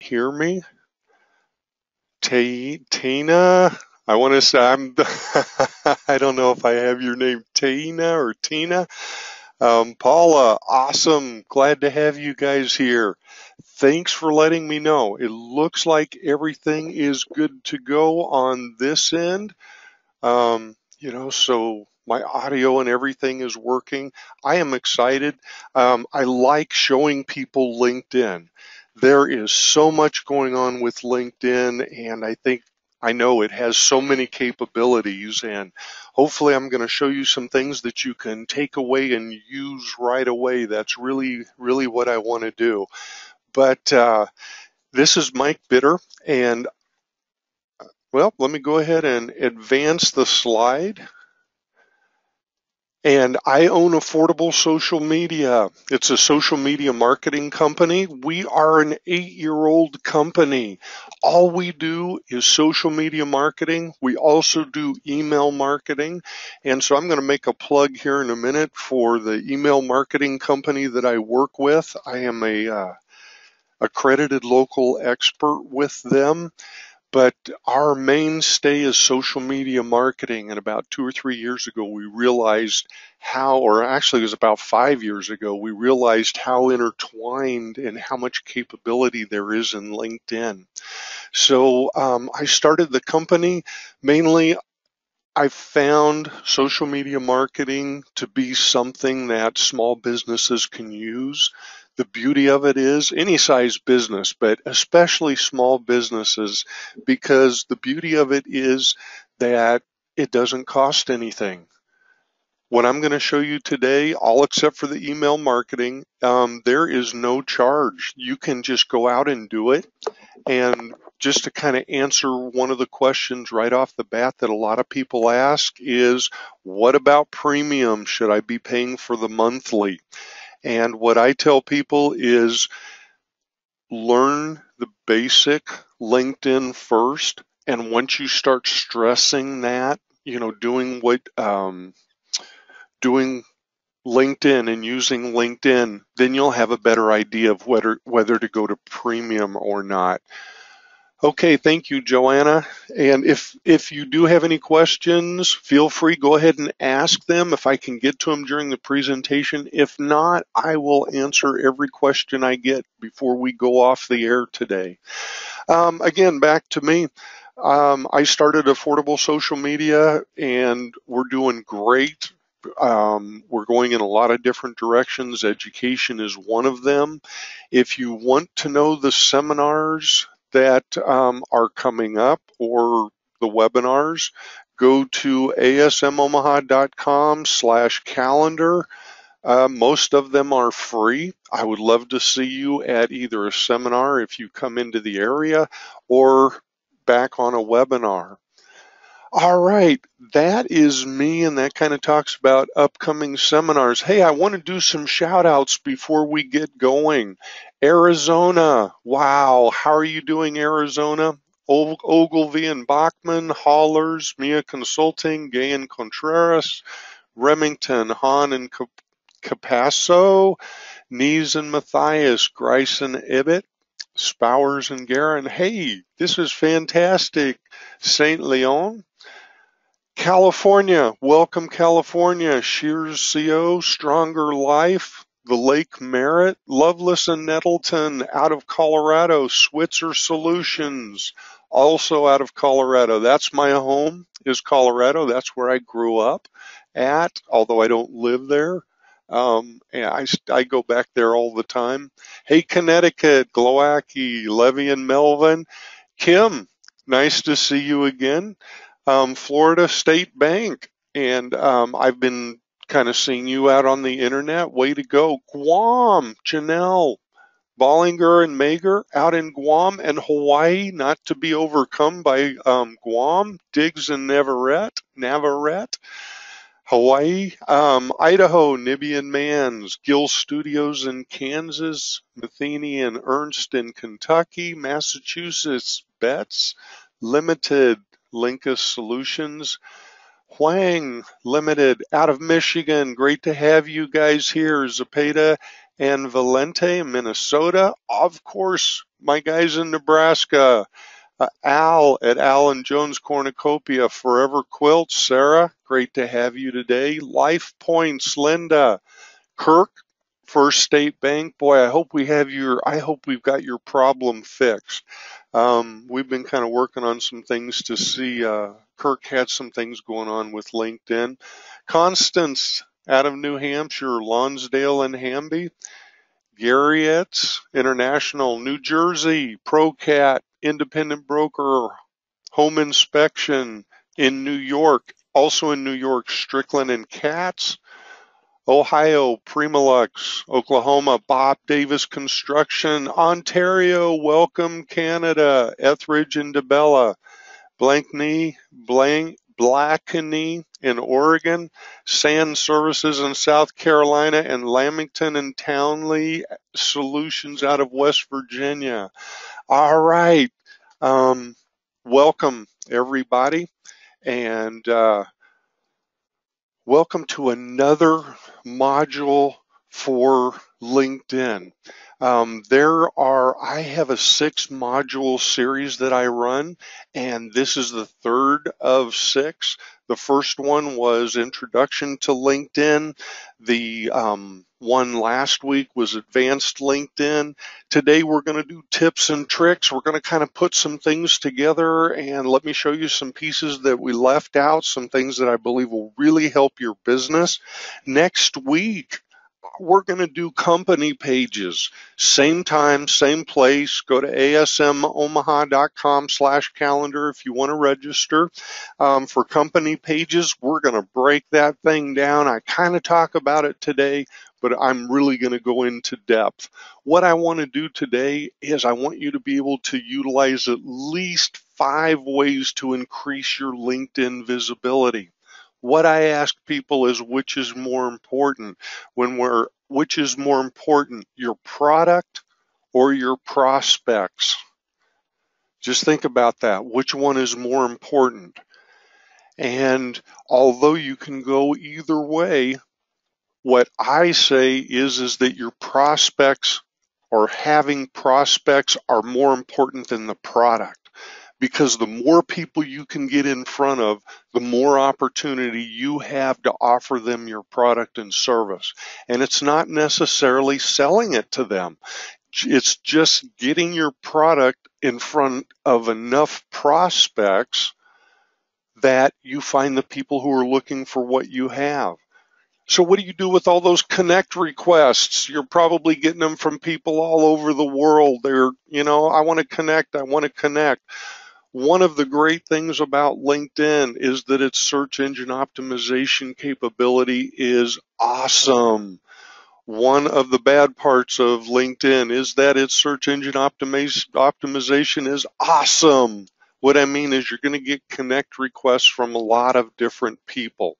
hear me? Tina, I want to say I don't know if I have your name Tina or Tina. Paula, awesome. Glad to have you guys here. Thanks for letting me know. It looks like everything is good to go on this end. So my audio and everything is working. I am excited. I like showing people LinkedIn. There is so much going on with LinkedIn, and I know it has so many capabilities, and hopefully I'm going to show you some things that you can take away and use right away. That's really, really what I want to do. But this is Mike Bitter, and well, let me go ahead and advance the slide. And I own Affordable Social Media. It's a social media marketing company. We are an 8-year-old company. All we do is social media marketing. We also do email marketing. And so I'm going to make a plug here in a minute for the email marketing company that I work with. I am a accredited local expert with them. But our mainstay is social media marketing. And about 2 or 3 years ago, we realized or actually it was about 5 years ago, we realized how intertwined and how much capability there is in LinkedIn. So I started the company mainly. I found social media marketing to be something that small businesses can use. The beauty of it is any size business, but especially small businesses, because the beauty of it is that it doesn't cost anything. What I'm going to show you today, all except for the email marketing, there is no charge. You can just go out and do it. And just to kind of answer one of the questions right off the bat that a lot of people ask is, what about premium? Should I be paying for the monthly? And what I tell people is learn the basic LinkedIn first. And once you start stressing that, doing LinkedIn and using LinkedIn, then you'll have a better idea of whether to go to premium or not. Okay, thank you, Joanna. And if you do have any questions, feel free, go ahead and ask them if I can get to them during the presentation. If not, I will answer every question I get before we go off the air today. Again, back to me. I started Affordable Social Media, and we're doing great. We're going in a lot of different directions. Education is one of them. If you want to know the seminars that are coming up or the webinars, go to asmomaha.com/calendar. Most of them are free. I would love to see you at either a seminar if you come into the area or back on a webinar. All right, that is me, and that kind of talks about upcoming seminars. Hey, I want to do some shout outs before we get going. Arizona, wow, how are you doing, Arizona? Ogilvy and Bachman, Haulers, Mia Consulting, Gay and Contreras, Remington, Hahn and Capasso, Nees and Matthias, Grice and Ibbett, Spowers and Garin. Hey, this is fantastic. St. Leon, California, welcome California. Shears CO, Stronger Life, the Lake Merritt, Loveless and Nettleton out of Colorado, Switzer Solutions, also out of Colorado. That's my home, is Colorado. That's where I grew up at, although I don't live there. And I go back there all the time. Hey, Connecticut, Glowacki, Levy and Melvin. Kim, nice to see you again. Florida State Bank. And I've been kind of seeing you out on the internet. Way to go. Guam, Janelle, Bollinger and Mager out in Guam and Hawaii, not to be overcome by Guam, Diggs and Navarrete, Hawaii, Idaho, Nibby and Mans, Gill Studios in Kansas, Matheny and Ernst in Kentucky, Massachusetts, Betts, Limited, Linkus Solutions, Huang Limited out of Michigan. Great to have you guys here. Zapata and Valente in Minnesota. Of course, my guys in Nebraska, Al at Al and Jones Cornucopia, Forever Quilts, Sarah, great to have you today. Life Points, Linda, Kirk, First State Bank. Boy, I hope we've got your problem fixed. We've been kind of working on some things to see. Kirk had some things going on with LinkedIn. Constance out of New Hampshire, Lonsdale and Hamby. Garriott's International, New Jersey, ProCat, Independent Broker, Home Inspection in New York, also in New York, Strickland and Katz. Ohio, Primalux, Oklahoma, Bob Davis Construction, Ontario, Welcome Canada, Etheridge and DeBella, Blakeney in Oregon, Sand Services in South Carolina, and Lamington and Townley Solutions out of West Virginia. All right. Welcome, everybody, and welcome to another module for LinkedIn. I have a 6-module series that I run, and this is the third of 6. The first one was Introduction to LinkedIn. The one last week was Advanced LinkedIn. Today we're going to do tips and tricks. We're going to kind of put some things together, and let me show you some pieces that we left out, some things that I believe will really help your business. Next week, we're going to do company pages. Same time, same place. Go to asmomaha.com/calendar if you want to register. For company pages, we're going to break that thing down. I kind of talk about it today, but I'm really going to go into depth. What I want to do today is I want you to be able to utilize at least 5 ways to increase your LinkedIn visibility. What I ask people is which is more important which is more important, your product or your prospects? Just think about that. Which one is more important? And although you can go either way, what I say is that your prospects or having prospects are more important than the product. Because the more people you can get in front of, the more opportunity you have to offer them your product and service. And it's not necessarily selling it to them. It's just getting your product in front of enough prospects that you find the people who are looking for what you have. So what do you do with all those connect requests? You're probably getting them from people all over the world. I want to connect. One of the great things about LinkedIn is that its search engine optimization capability is awesome. One of the bad parts of LinkedIn is that its search engine optimization is awesome. What I mean is you're going to get connect requests from a lot of different people.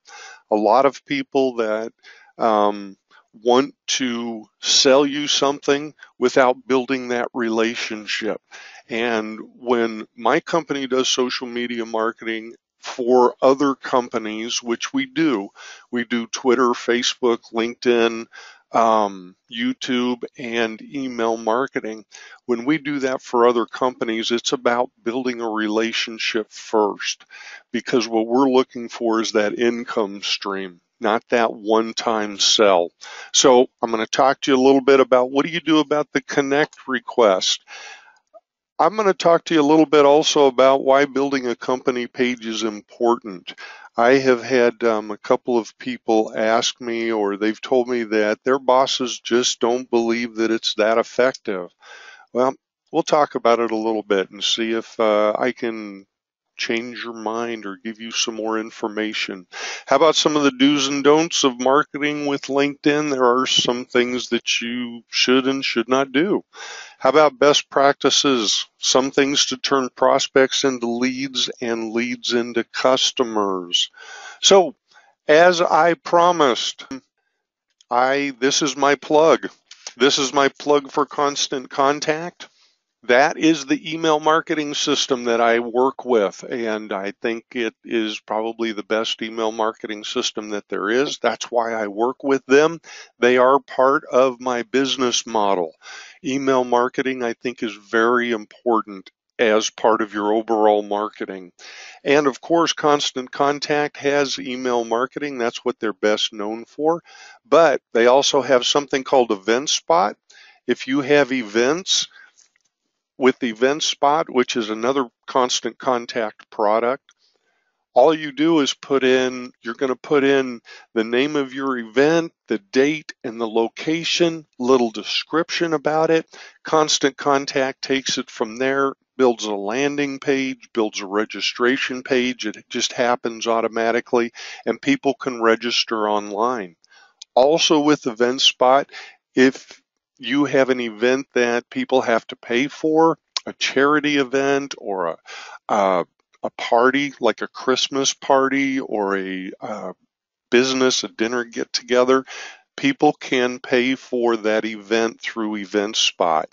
A lot of people that want to sell you something without building that relationship. And when my company does social media marketing for other companies, which we do Twitter, Facebook, LinkedIn, YouTube, and email marketing. When we do that for other companies, it's about building a relationship first, because what we're looking for is that income stream, not that one-time sell. So I'm going to talk to you a little bit about what do you do about the connect request. I'm going to talk to you a little bit also about why building a company page is important. I have had a couple of people ask me, or they've told me that their bosses just don't believe that it's that effective. Well, we'll talk about it a little bit and see if I can change your mind or give you some more information. How about some of the do's and don'ts of marketing with LinkedIn? There are some things that you should and should not do. How about best practices? Some things to turn prospects into leads and leads into customers. So, as I promised, this is my plug. This is my plug for Constant Contact. that is the email marketing system that I work with, and I think it is probably the best email marketing system that there is. That's why I work with them. They are part of my business model. Email marketing, I think, is very important as part of your overall marketing. And of course, Constant Contact has email marketing. That's what they're best known for. But they also have something called EventSpot. If you have events, with EventSpot, which is another Constant Contact product, all you do is you're going to put in the name of your event, the date, and the location, little description about it. Constant Contact takes it from there, builds a landing page, builds a registration page. It just happens automatically, and people can register online. Also with EventSpot, if you have an event that people have to pay for, a charity event or a party like a Christmas party or a business, a dinner get together, people can pay for that event through EventSpot.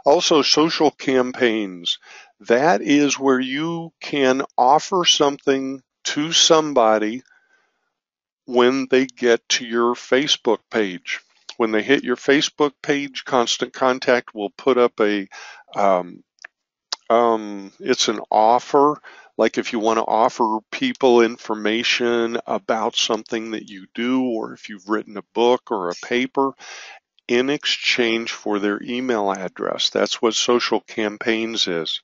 Also, social campaigns. That is where you can offer something to somebody when they get to your Facebook page. When they hit your Facebook page, Constant Contact will put up um, it's an offer. Like if you want to offer people information about something that you do, or if you've written a book or a paper in exchange for their email address. That's what social campaigns is.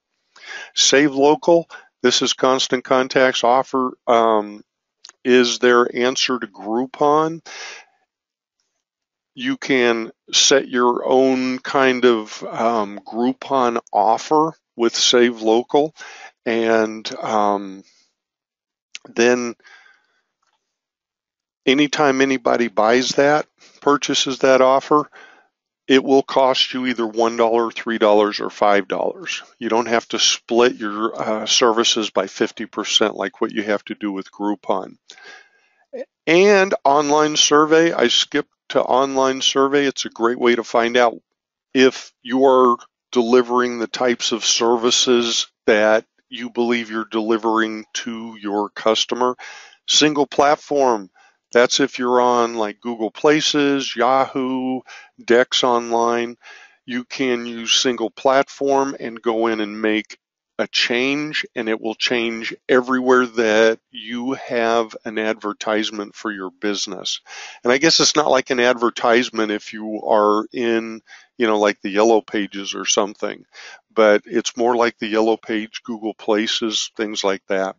Save Local. This is Constant Contact's offer. Is their answer to Groupon. You can set your own kind of Groupon offer with Save Local, and then anytime anybody purchases that offer, it will cost you either $1, $3, or $5. You don't have to split your services by 50% like what you have to do with Groupon. And online survey, I skipped to online survey. It's a great way to find out if you are delivering the types of services that you believe you're delivering to your customer. Single platform, that's if you're on like Google Places, Yahoo, Dex Online. You can use single platform and go in and make a change, and it will change everywhere that you have an advertisement for your business. And I guess it's not like an advertisement if you are in, like the Yellow Pages or something, but it's more like the Yellow Page, Google Places, things like that.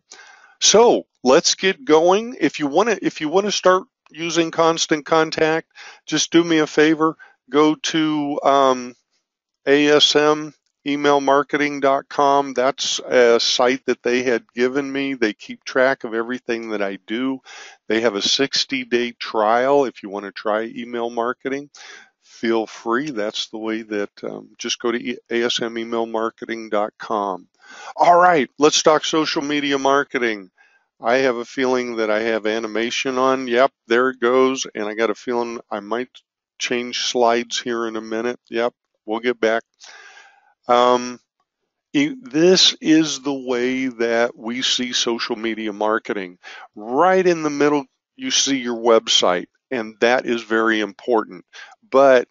So let's get going. If you want to start using Constant Contact, just do me a favor. Go to asmemailmarketing.com. That's a site that they had given me. They keep track of everything that I do. They have a 60-day trial. If you want to try email marketing, feel free. That's the way that just go to asmemailmarketing.com. All right, let's talk social media marketing. I have a feeling that I have animation on. Yep, there it goes. And I got a feeling I might change slides here in a minute. Yep, we'll get back. This is the way that we see social media marketing. Right in the middle, you see your website, and that is very important. But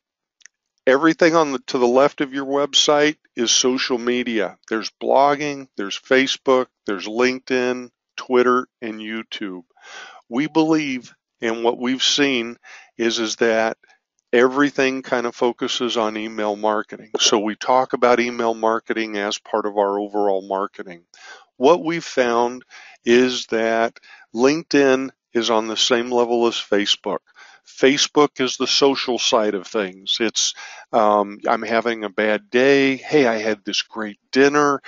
everything to the left of your website is social media. There's blogging, there's Facebook, there's LinkedIn, Twitter, and YouTube. We believe, and what we've seen is that everything kind of focuses on email marketing. So we talk about email marketing as part of our overall marketing. What we've found is that LinkedIn is on the same level as Facebook. Facebook is the social side of things. It's, I'm having a bad day. Hey, I had this great dinner.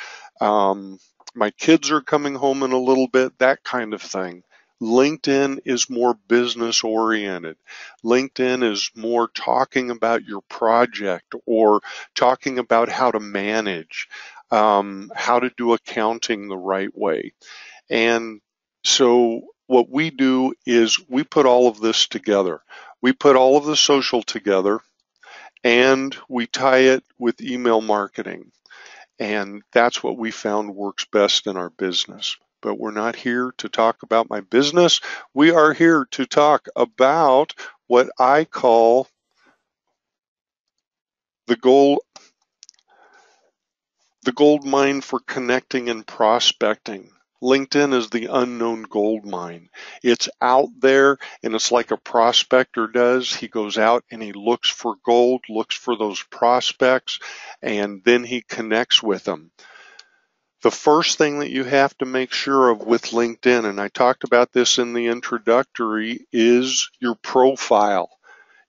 My kids are coming home in a little bit, that kind of thing. LinkedIn is more business oriented. LinkedIn is more talking about your project or talking about how to manage, how to do accounting the right way. And so what we do is we put all of this together. We put all of the social together and we tie it with email marketing. And that's what we found works best in our business. But we're not here to talk about my business. We are here to talk about what I call the gold mine for connecting and prospecting. LinkedIn is the unknown gold mine. It's out there, and it's like a prospector does. He goes out and he looks for gold, looks for those prospects, and then he connects with them. The first thing that you have to make sure of with LinkedIn, and I talked about this in the introductory, is your profile.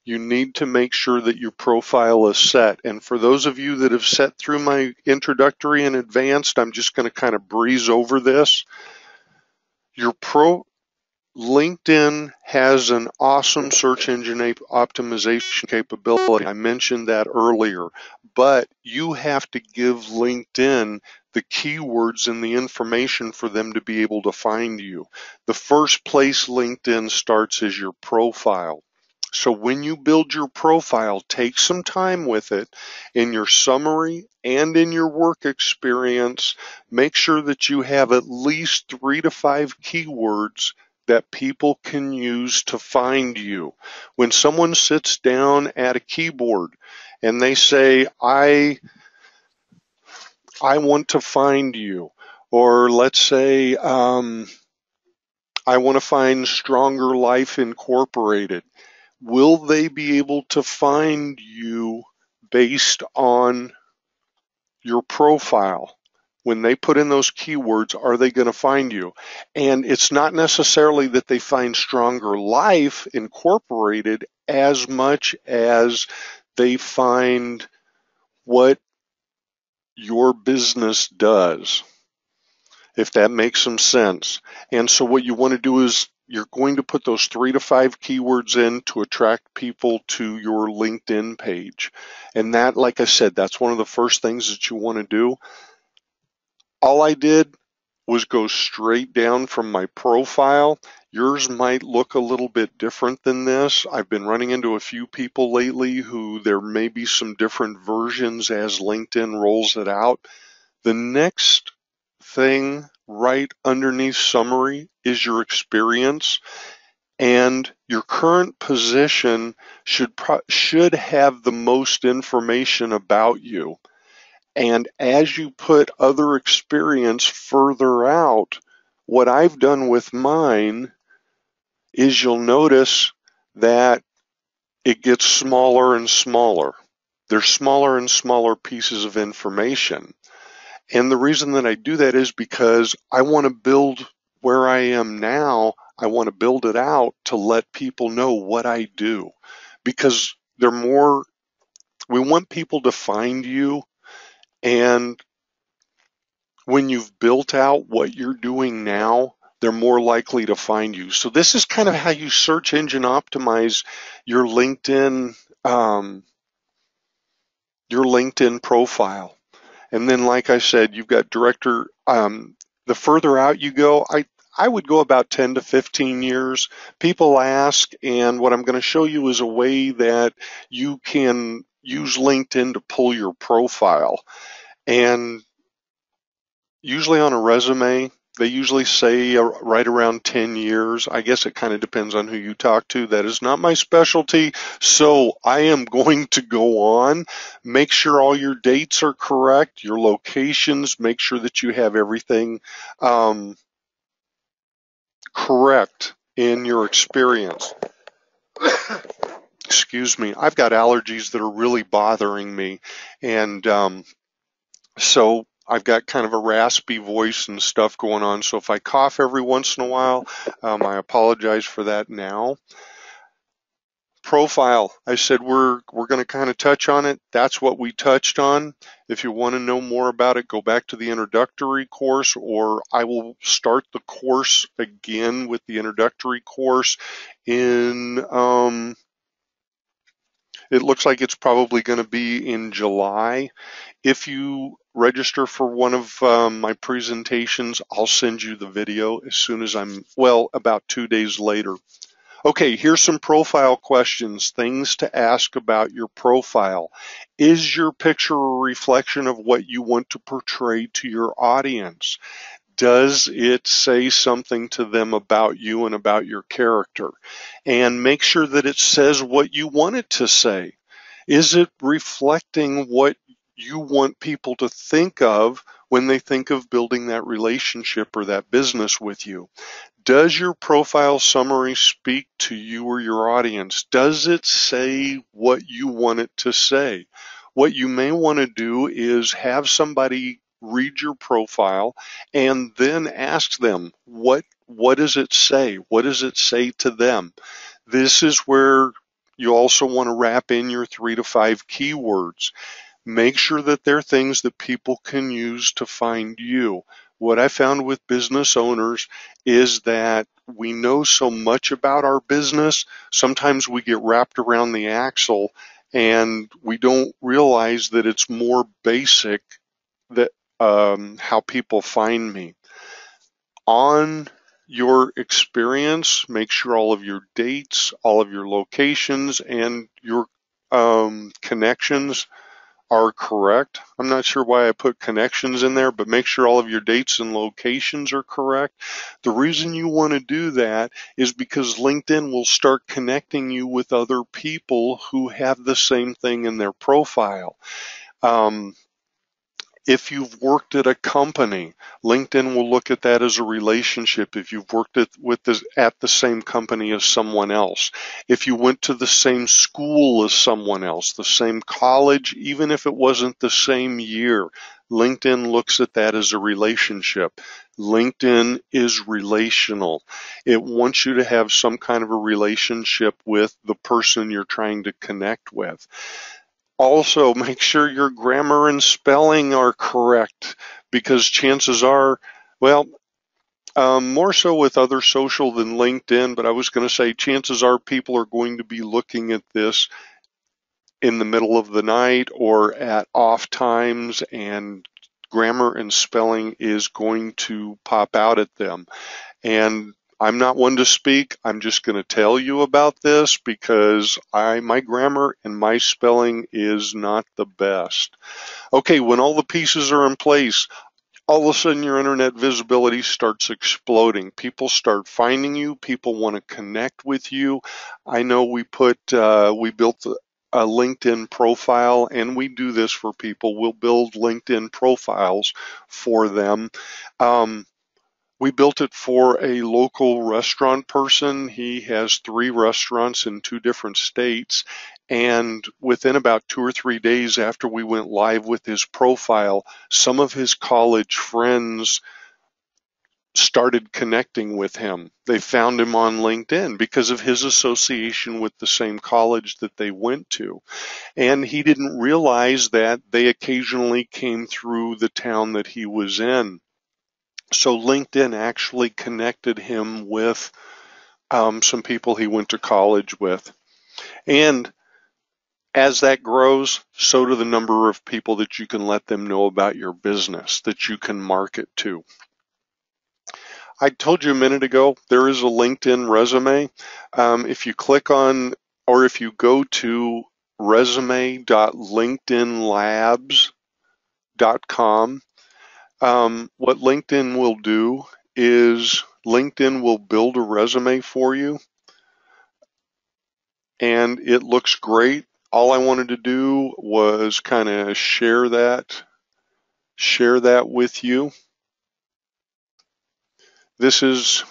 You need to make sure that your profile is set. And for those of you that have sat through my introductory and advanced, I'm just going to kind of breeze over this. LinkedIn has an awesome search engine optimization capability. I mentioned that earlier, but you have to give LinkedIn the keywords and the information for them to be able to find you. The first place LinkedIn starts is your profile. So when you build your profile, take some time with it in your summary and in your work experience. Make sure that you have at least 3 to 5 keywords that people can use to find you. When someone sits down at a keyboard and they say, I want to find you, or let's say, I want to find Stronger Life Incorporated, will they be able to find you based on your profile? When they put in those keywords, are they going to find you? And it's not necessarily that they find Stronger Life Incorporated as much as they find what your business does, if that makes some sense. And so what you want to do is you're going to put those 3 to 5 keywords in to attract people to your LinkedIn page. And that, like I said, that's one of the first things that you want to do. All I did was go straight down from my profile. Yours might look a little bit different than this. I've been running into a few people lately who there may be some different versions as LinkedIn rolls it out. The next thing right underneath summary is your experience, and your current position should have the most information about you. And as you put other experience further out, what I've done with mine is you'll notice that it gets smaller and smaller. There's smaller and smaller pieces of information. And the reason that I do that is because I want to build where I am now. I want to build it out to let people know what I do, because we want people to find you. And when you've built out what you're doing now, they're more likely to find you. So this is kind of how you search engine optimize your LinkedIn profile. And then, like I said, you've got director. The further out you go, I would go about 10 to 15 years. People ask, and what I'm going to show you is a way that you can use LinkedIn to pull your profile. And usually on a resume, they usually say right around 10 years. I guess it kind of depends on who you talk to. That is not my specialty, so I am going to go on. Make sure all your dates are correct, your locations, make sure that you have everything correct in your experience. Excuse me, I've got allergies that are really bothering me, and so I've got kind of a raspy voice and stuff going on. So if I cough every once in a while, I apologize for that now. Profile, I said we're going to kind of touch on it. That's what we touched on. If you want to know more about it, go back to the introductory course, or I will start the course again with the introductory course in, it looks like it's probably going to be in July. If you register for one of my presentations, I'll send you the video as soon as about 2 days later. Okay, here's some profile questions, things to ask about your profile. Is your picture a reflection of what you want to portray to your audience? Does it say something to them about you and about your character? And make sure that it says what you want it to say. Is it reflecting what you want people to think of when they think of building that relationship or that business with you? Does your profile summary speak to you or your audience? Does it say what you want it to say? What you may want to do is have somebody read your profile and then ask them, what does it say? What does it say to them? This is where you also want to wrap in your 3 to 5 keywords. Make sure that they're things that people can use to find you. What I found with business owners is that we know so much about our business, sometimes we get wrapped around the axle and we don't realize that it's more basic that how people find me. On your experience, make sure all of your dates, all of your locations, and your connections are correct. I'm not sure why I put connections in there, but make sure all of your dates and locations are correct. The reason you want to do that is because LinkedIn will start connecting you with other people who have the same thing in their profile. If you've worked at a company, LinkedIn will look at that as a relationship. If you've worked at the same company as someone else, if you went to the same school as someone else, the same college, even if it wasn't the same year, LinkedIn looks at that as a relationship. LinkedIn is relational. It wants you to have some kind of a relationship with the person you're trying to connect with. Also, make sure your grammar and spelling are correct, because chances are, well, more so with other social than LinkedIn, but I was going to say chances are people are going to be looking at this in the middle of the night or at off times, and grammar and spelling is going to pop out at them. And I'm not one to speak. I'm just going to tell you about this because my grammar and my spelling is not the best. Okay, when all the pieces are in place, all of a sudden your internet visibility starts exploding. People start finding you. People want to connect with you. I know we built a LinkedIn profile, and we do this for people. We'll build LinkedIn profiles for them. We built it for a local restaurant person. He has 3 restaurants in 2 different states. And within about 2 or 3 days after we went live with his profile, some of his college friends started connecting with him. They found him on LinkedIn because of his association with the same college that they went to. And he didn't realize that they occasionally came through the town that he was in. So LinkedIn actually connected him with some people he went to college with. And as that grows, so do the number of people that you can let them know about your business, that you can market to. I told you a minute ago, there is a LinkedIn resume. If you click on, or if you go to resume.linkedinlabs.com, what LinkedIn will do is LinkedIn will build a resume for you, and it looks great. All I wanted to do was kind of share that with you. This is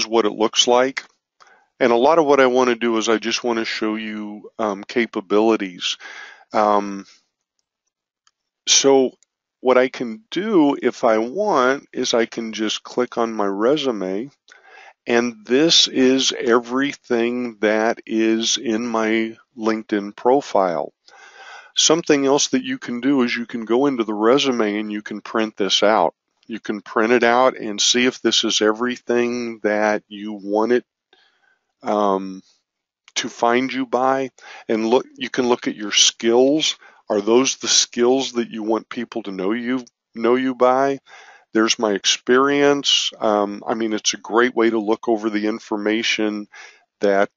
what it looks like. And a lot of what I want to do is I just want to show you capabilities. So what I can do if I want is I can just click on my resume, and this is everything that is in my LinkedIn profile. Something else that you can do is you can go into the resume and you can print this out. You can print it out and see if this is everything that you want it to find you by. And look, you can look at your skills. Are those the skills that you want people to know you by? There's my experience. I mean, it's a great way to look over the information that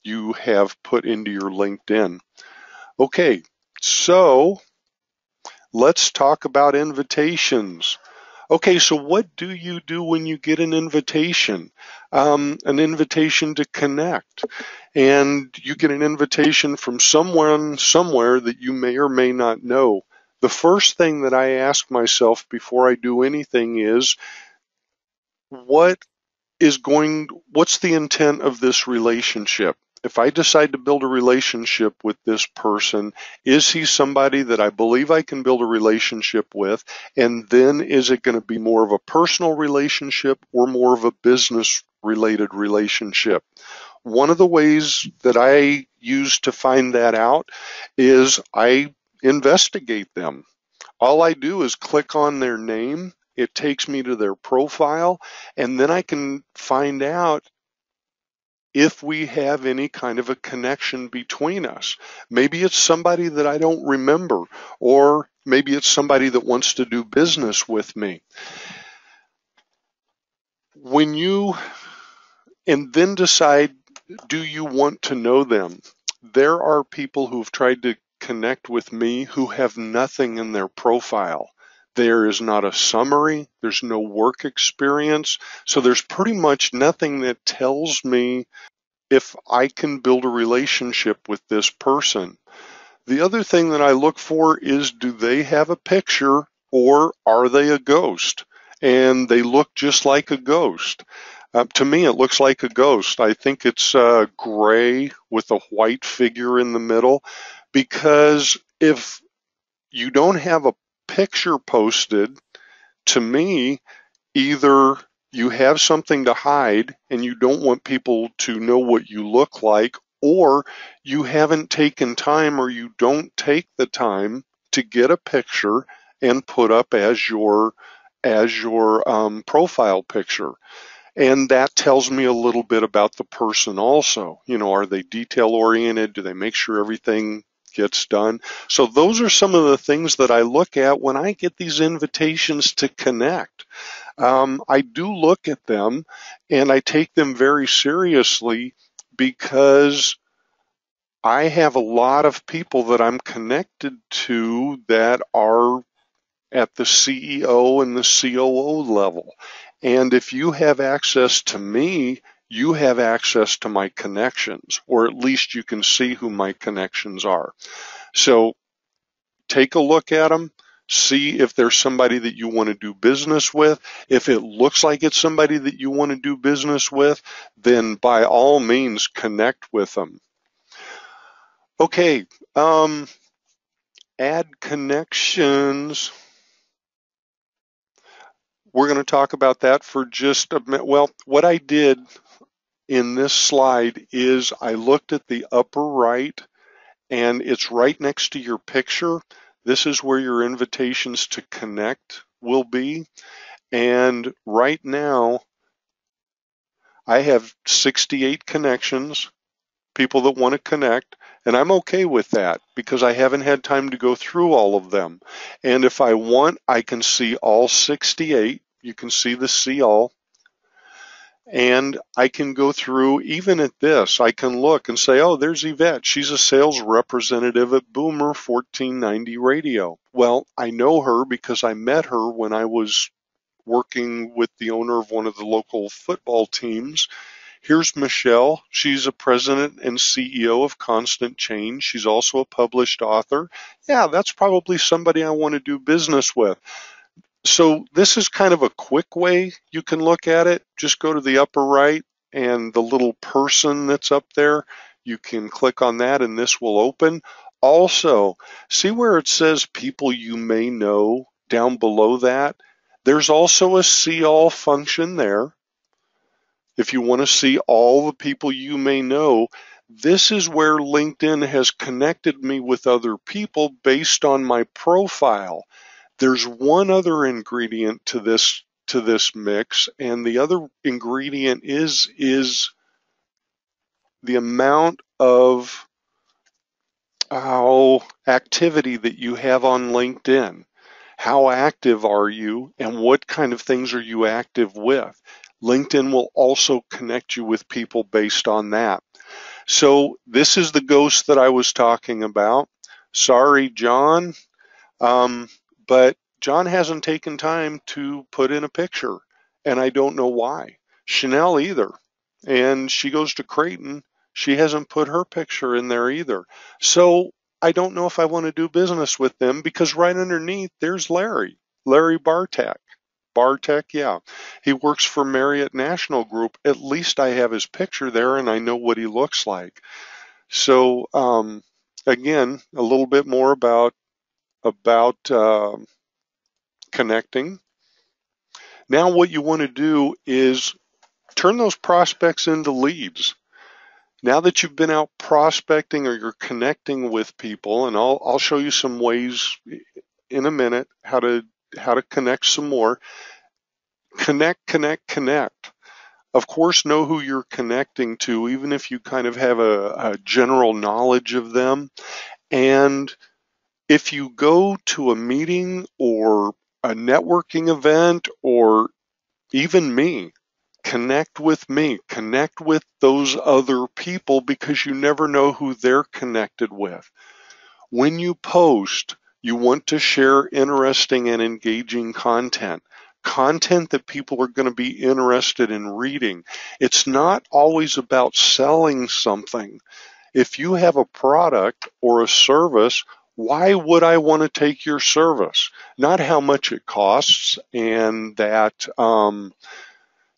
you have put into your LinkedIn. Okay, so let's talk about invitations. Okay, so what do you do when you get an invitation? An invitation to connect. And you get an invitation from someone somewhere that you may or may not know. The first thing that I ask myself before I do anything is, what's the intent of this relationship? If I decide to build a relationship with this person, is he somebody that I believe I can build a relationship with? And then is it going to be more of a personal relationship or more of a business related relationship? One of the ways that I use to find that out is I investigate them. All I do is click on their name. It takes me to their profile, and then I can find out if we have any kind of a connection between us. Maybe it's somebody that I don't remember, or maybe it's somebody that wants to do business with me. And then decide, do you want to know them? There are people who've tried to connect with me who have nothing in their profile. There is not a summary, there's no work experience, so there's pretty much nothing that tells me if I can build a relationship with this person. The other thing that I look for is, do they have a picture or are they a ghost? And they look just like a ghost. To me, it looks like a ghost. I think it's gray with a white figure in the middle, because if you don't have a picture posted, to me, either you have something to hide and you don't want people to know what you look like, or you haven't taken time, or you don't take the time to get a picture and put up as your profile picture. And that tells me a little bit about the person also. Are they detail oriented? Do they make sure everything gets done? So those are some of the things that I look at when I get these invitations to connect. I do look at them and I take them very seriously, because I have a lot of people that I'm connected to that are at the CEO and the COO level. And if you have access to me, you have access to my connections, or at least you can see who my connections are. So take a look at them, see if there's somebody that you want to do business with. If it looks like it's somebody that you want to do business with, then by all means connect with them. Okay, add connections. We're going to talk about that for just a minute. Well, what I did in this slide is I looked at the upper right, and it's right next to your picture. This is where your invitations to connect will be. And right now, I have 68 connections, people that want to connect, and I'm okay with that because I haven't had time to go through all of them. And if I want, I can see all 68. You can see the see all. And I can go through, even at this, I can look and say, oh, there's Yvette. She's a sales representative at Boomer 1490 Radio. Well, I know her because I met her when I was working with the owner of one of the local football teams. Here's Michelle. She's a president and CEO of Constant Change. She's also a published author. Yeah, that's probably somebody I want to do business with. So this is kind of a quick way you can look at it. Just go to the upper right and the little person that's up there, you can click on that and this will open. Also, see where it says people you may know down below that? There's also a see all function there. If you want to see all the people you may know, this is where LinkedIn has connected me with other people based on my profile. There's one other ingredient to this mix, and the other ingredient is the amount of activity that you have on LinkedIn. How active are you, and what kind of things are you active with? LinkedIn will also connect you with people based on that. So this is the ghost that I was talking about. Sorry, John, but John hasn't taken time to put in a picture, and I don't know why. Chanel either, and she goes to Creighton. She hasn't put her picture in there either. So I don't know if I want to do business with them, because right underneath there's Larry Bartek. Bartek, yeah. He works for Marriott National Group. At least I have his picture there and I know what he looks like. So, again, a little bit more about connecting. Now what you want to do is turn those prospects into leads. Now that you've been out prospecting or you're connecting with people, and I'll show you some ways in a minute how to connect some more. Connect. Of course, know who you're connecting to, even if you kind of have a general knowledge of them. And if you go to a meeting or a networking event, or even me, connect with me, connect with those other people, because you never know who they're connected with. When you post, you want to share interesting and engaging content that people are going to be interested in reading. It's not always about selling something. If you have a product or a service, why would I want to take your service? Not how much it costs and that,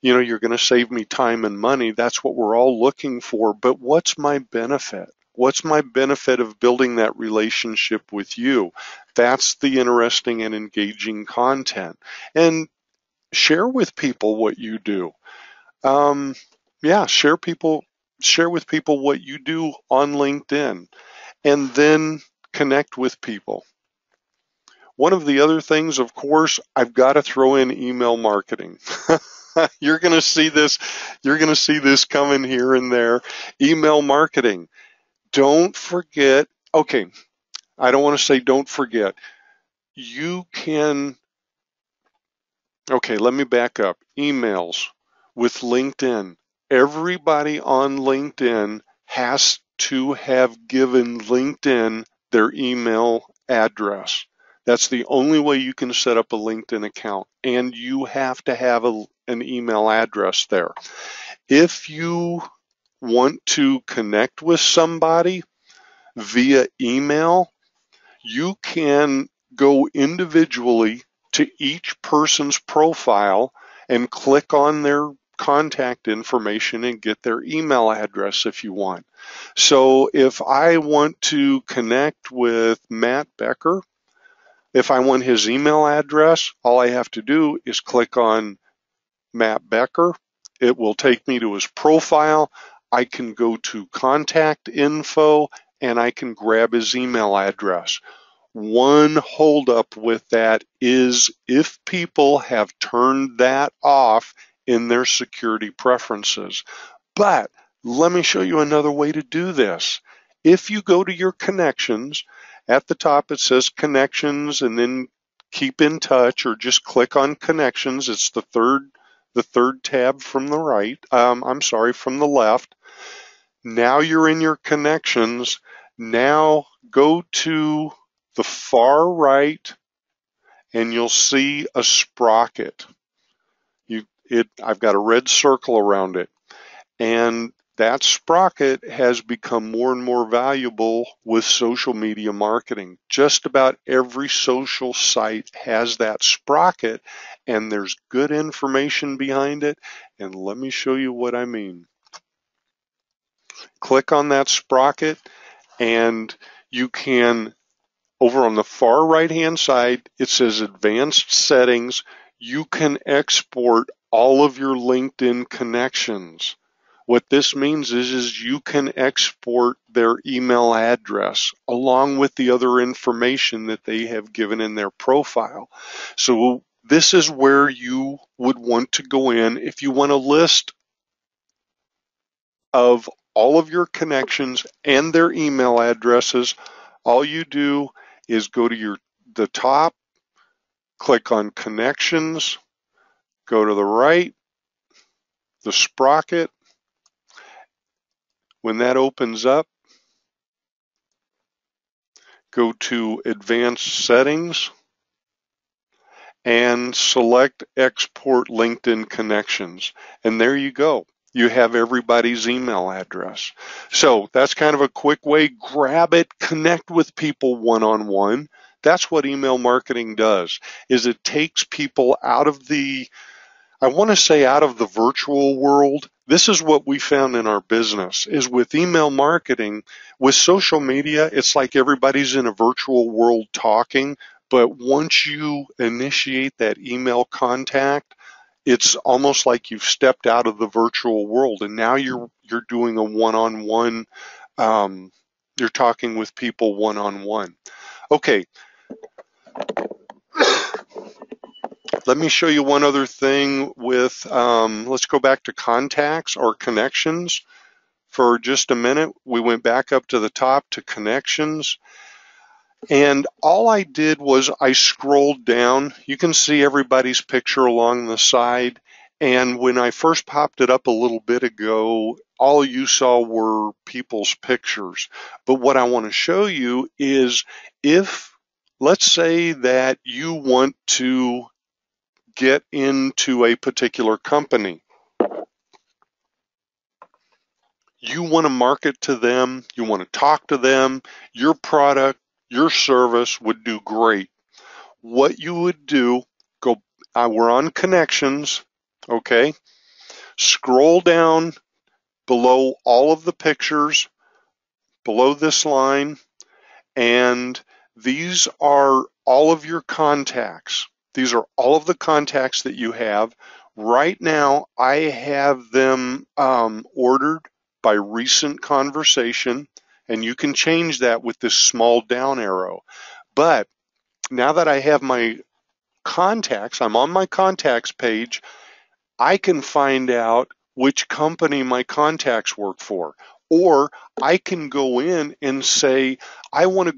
you're going to save me time and money. That's what we're all looking for. But what's my benefit? What's my benefit of building that relationship with you? That's the interesting and engaging content. And share with people what you do. Share with people what you do on LinkedIn, and then connect with people. One of the other things, of course, I've got to throw in email marketing. You're going to see this coming here and there. Email marketing. Don't forget. Okay, I don't want to say don't forget. You can. Okay, let me back up. Emails with LinkedIn. Everybody on LinkedIn has to have given LinkedIn their email address. That's the only way you can set up a LinkedIn account, and you have to have an email address there. If you want to connect with somebody via email, you can go individually to each person's profile and click on their contact information and get their email address if you want. So if I want to connect with Matt Becker, if I want his email address, all I have to do is click on Matt Becker. It will take me to his profile. I can go to contact info and I can grab his email address. One holdup with that is if people have turned that off in their security preferences. But let me show you another way to do this. If you go to your connections, at the top it says connections, and then keep in touch, or just click on connections. It's the third tab from the right. From the left. Now you're in your connections. Now go to the far right and you'll see a sprocket. I've got a red circle around it, and that sprocket has become more and more valuable with social media marketing. Just about every social site has that sprocket, and there's good information behind it. And let me show you what I mean. Click on that sprocket, and you can, over on the far right hand side, it says advanced settings. You can export all of your LinkedIn connections. What this means is you can export their email address along with the other information that they have given in their profile. So this is where you would want to go in if you want a list of all of your connections and their email addresses. All you do is go to the top, click on connections, go to the right, the sprocket. When that opens up, go to Advanced Settings and select Export LinkedIn Connections. And there you go. You have everybody's email address. So that's kind of a quick way. Grab it, connect with people one-on-one. That's what email marketing does, is it takes people out of the, I want to say out of the virtual world. This is what we found in our business, is with email marketing, with social media, it's like everybody's in a virtual world talking, but once you initiate that email contact, it's almost like you've stepped out of the virtual world and now you're doing a one-on-one, you're talking with people one-on-one. Okay, let me show you one other thing with, let's go back to contacts or connections for just a minute. We went back up to the top to connections. And all I did was I scrolled down. You can see everybody's picture along the side. And when I first popped it up a little bit ago, all you saw were people's pictures. But what I want to show you is if, let's say that you want to get into a particular company, you want to market to them, you want to talk to them, your product, your service would do great. What you would do, we're on connections, okay? Scroll down below all of the pictures, below this line, and these are all of your contacts. These are all of the contacts that you have. Right now, I have them ordered by recent conversation, and you can change that with this small down arrow. But now that I have my contacts, I'm on my contacts page, I can find out which company my contacts work for. Or I can go in and say, I want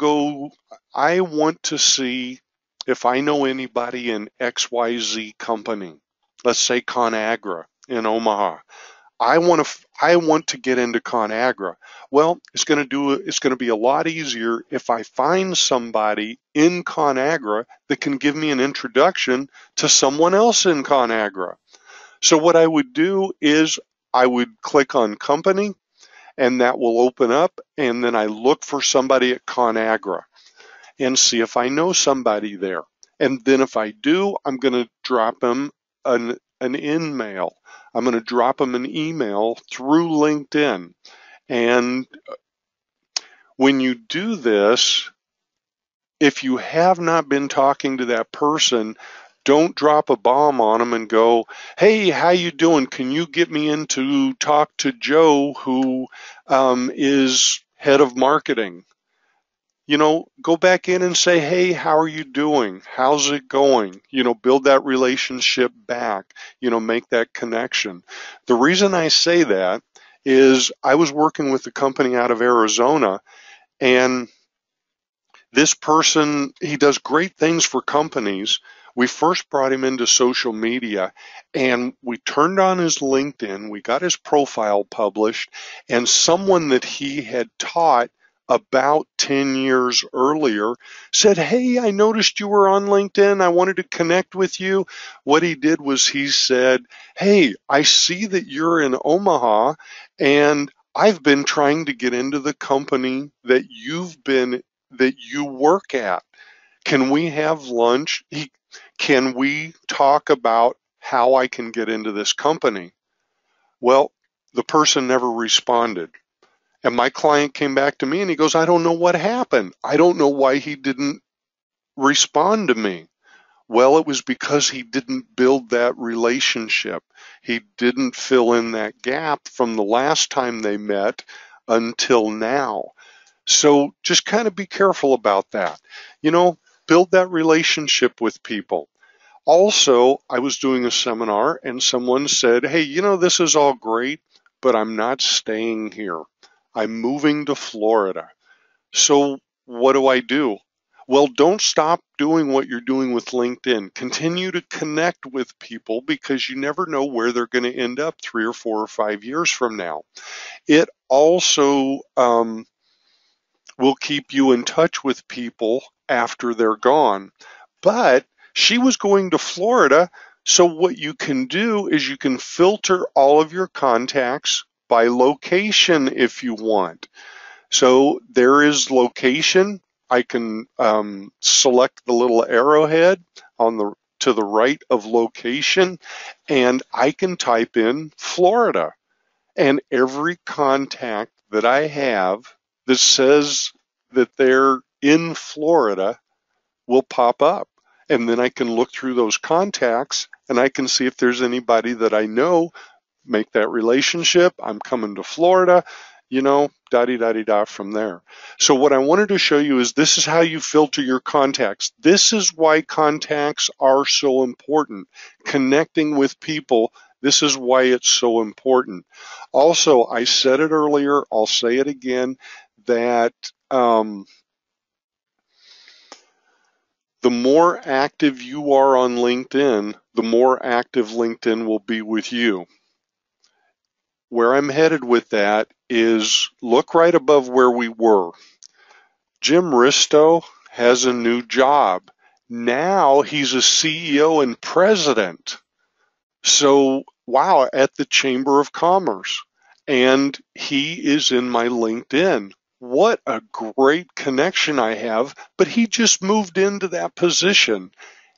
to see if I know anybody in XYZ company. Let's say ConAgra in Omaha. I want to get into ConAgra. Well, it's going to be a lot easier if I find somebody in ConAgra that can give me an introduction to someone else in ConAgra. So what I would do is I would click on company and that will open up, and then I look for somebody at ConAgra and see if I know somebody there. And then if I do, I'm going to drop them an in-mail. I'm going to drop them an email through LinkedIn. And when you do this, if you have not been talking to that person, don't drop a bomb on them and go, hey, how you doing? Can you get me in to talk to Joe, who is head of marketing? You know, go back in and say, hey, how are you doing? How's it going? You know, build that relationship back, you know, make that connection. The reason I say that is I was working with a company out of Arizona, and this person, he does great things for companies. We first brought him into social media and we turned on his LinkedIn, we got his profile published, and someone that he had taught about 10 years earlier said, hey, I noticed you were on LinkedIn. I wanted to connect with you. What he did was he said, hey, I see that you're in Omaha and I've been trying to get into the company that you work at. Can we have lunch? Can we talk about how I can get into this company? Well, the person never responded. And my client came back to me and he goes, I don't know what happened. I don't know why he didn't respond to me. Well, it was because he didn't build that relationship. He didn't fill in that gap from the last time they met until now. So just kind of be careful about that. You know, build that relationship with people. Also, I was doing a seminar and someone said, hey, you know, this is all great, but I'm not staying here. I'm moving to Florida. So what do I do? Well, don't stop doing what you're doing with LinkedIn. Continue to connect with people because you never know where they're going to end up 3 or 4 or 5 years from now. It also will keep you in touch with people after they're gone. But she was going to Florida, so what you can do is you can filter all of your contacts by location if you want. So there is location. I can select the little arrowhead on the to the right of location, and I can type in Florida. And every contact that I have that says that they're in Florida will pop up. And then I can look through those contacts and I can see if there's anybody that I know, make that relationship. I'm coming to Florida, da-di-da-di-da from there. So what I wanted to show you is this is how you filter your contacts. This is why contacts are so important. Connecting with people, this is why it's so important. Also, I said it earlier, I'll say it again, that the more active you are on LinkedIn, the more active LinkedIn will be with you. Where I'm headed with that is look right above where we were. Jim Risto has a new job. Now he's a CEO and president. So, wow, at the Chamber of Commerce. And he is in my LinkedIn. What a great connection I have, but he just moved into that position.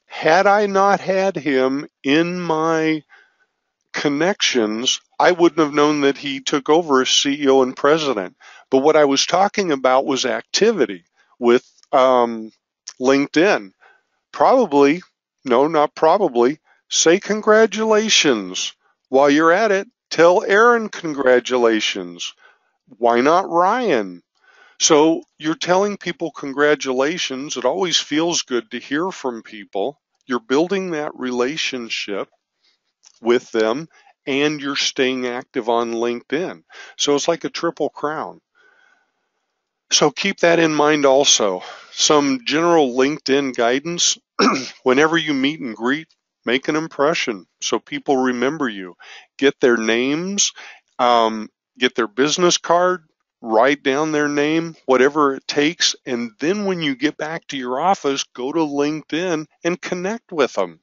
Had I not had him in my connections, I wouldn't have known that he took over as CEO and president. But what I was talking about was activity with LinkedIn. Probably, no, not probably, say congratulations. While you're at it, tell Aaron congratulations. Why not Ryan? So you're telling people congratulations. It always feels good to hear from people. You're building that relationship with them and you're staying active on LinkedIn. So it's like a triple crown. So keep that in mind also. Some general LinkedIn guidance. Whenever you meet and greet, make an impression so people remember you. Get their names, get their business card, write down their name, whatever it takes. And then when you get back to your office, go to LinkedIn and connect with them.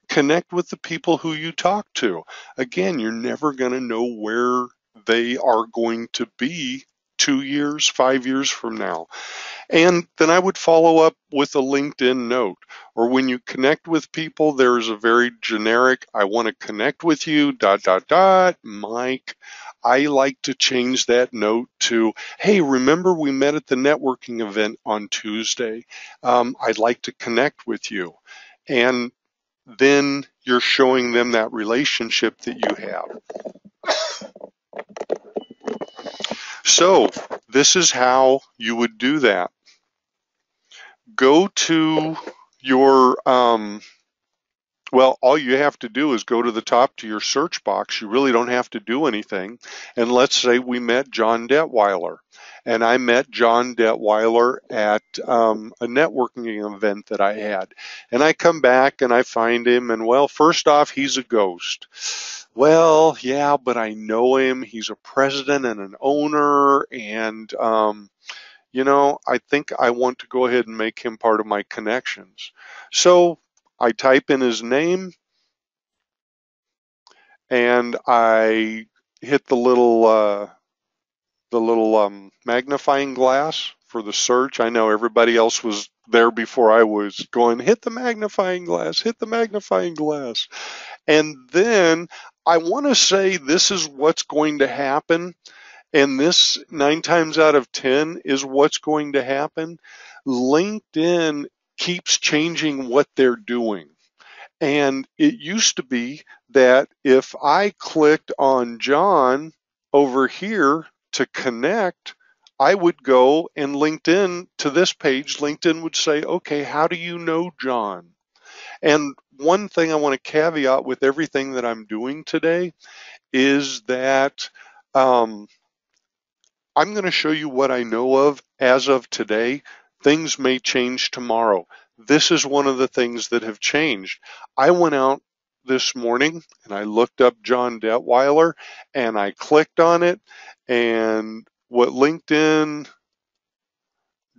Connect with the people who you talk to. Again, you're never going to know where they are going to be 2 years, 5 years from now. And then I would follow up with a LinkedIn note. Or when you connect with people, there's a very generic, I want to connect with you, ... Mike. I like to change that note to, hey, remember we met at the networking event on Tuesday. I'd like to connect with you. And then you're showing them that relationship that you have. So this is how you would do that. Go to your, well, all you have to do is go to the top to your search box. You really don't have to do anything. And let's say we met John Detweiler. And I met John Detweiler at a networking event that I had. And I come back and I find him, and well, first off, he's a ghost. Well, yeah, but I know him. He's a president and an owner, and I think I want to go ahead and make him part of my connections. So I type in his name and I hit the little magnifying glass for the search. I know everybody else was there before I was going, hit the magnifying glass, hit the magnifying glass. And then I want to say this is what's going to happen. And this 9 times out of 10 is what's going to happen. LinkedIn keeps changing what they're doing. And it used to be that if I clicked on John over here to connect, I would go and LinkedIn to this page. LinkedIn would say, okay, how do you know John? And one thing I want to caveat with everything that I'm doing today is that I'm going to show you what I know of as of today. Things may change tomorrow. This is one of the things that have changed. I went out this morning and I looked up John Detweiler and I clicked on it, and what LinkedIn